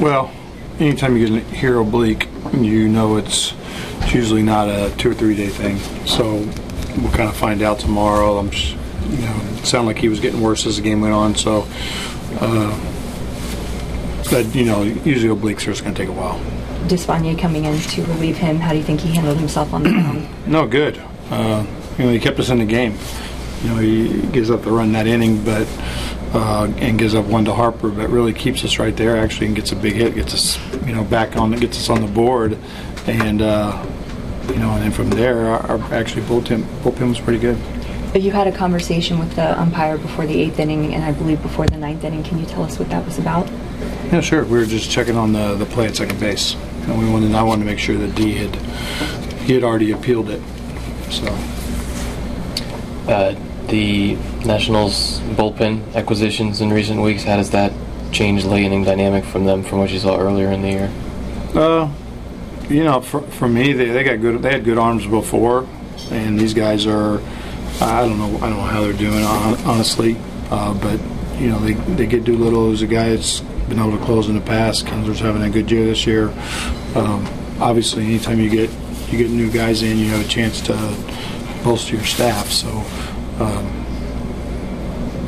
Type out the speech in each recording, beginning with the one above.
Well, anytime you get a hero oblique, you know it's usually not a 2 or 3 day thing. So we'll kind of find out tomorrow. It sounded like he was getting worse as the game went on. So, but usually obliques are just going to take a while. Despaigne coming in to relieve him, how do you think he handled himself on the mound? No, good. He kept us in the game. He gives up the run that inning, but and gives up one to Harper, but really keeps us right there. Actually, and gets a big hit, gets us back on, gets us on the board, and and then from there, our actually bullpen was pretty good. But you had a conversation with the umpire before the 8th inning, and I believe before the 9th inning. Can you tell us what that was about? Yeah, sure. We were just checking on the play at second base, and I wanted to make sure that he had already appealed it. So. The Nationals bullpen acquisitions in recent weeks, how does that change the inning dynamic from what you saw earlier in the year? For me, they had good arms before, and these guys are, I don't know how they're doing honestly, but they get Doolittle, who's a guy that's been able to close in the past. Kinsler's having a good year this year. Obviously, anytime you get new guys in, you have a chance to bolster your staff. So,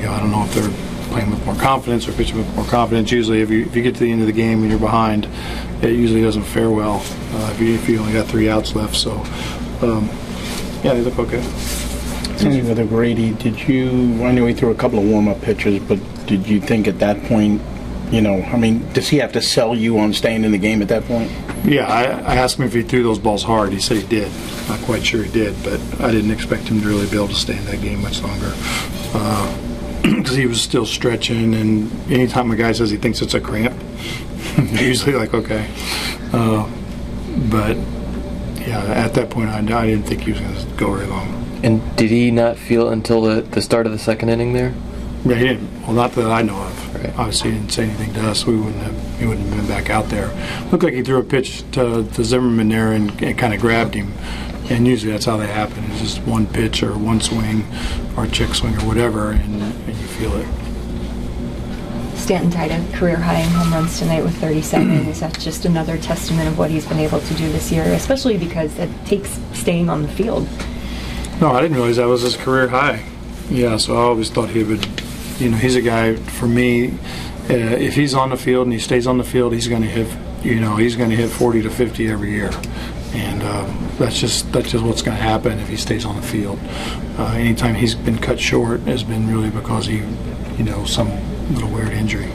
I don't know if they're playing with more confidence or pitching with more confidence. Usually, if you get to the end of the game and you're behind, it usually doesn't fare well if you only got 3 outs left. So, they look okay. Same with O'Grady. I know he threw a couple of warm-up pitches, but did you think at that point, does he have to sell you on staying in the game at that point? Yeah, I asked him if he threw those balls hard. He said he did. Not quite sure he did, but I didn't expect him to really be able to stay in that game much longer because he was still stretching, and anytime a guy says he thinks it's a cramp, usually like, okay. But, yeah, at that point, I didn't think he was going to go very long. And did he not feel until the start of the 2nd inning there? Yeah, he didn't. Well, not that I know of. Right. Obviously, he didn't say anything to us. He wouldn't have been back out there. Looked like he threw a pitch to Zimmerman there and kind of grabbed him. And usually that's how they happen. It's just one pitch or one swing or a check swing or whatever, and you feel it. Stanton tied a career high in home runs tonight with 37. Is that just another testament of what he's been able to do this year, especially because it takes staying on the field? No, I didn't realize that was his career high. Yeah, so I always thought he would. He's a guy, for me, if he's on the field and he stays on the field, he's going to hit, he's going to hit 40 to 50 every year. And that's just what's going to happen if he stays on the field. Anytime he's been cut short has been really because he, some little weird injury.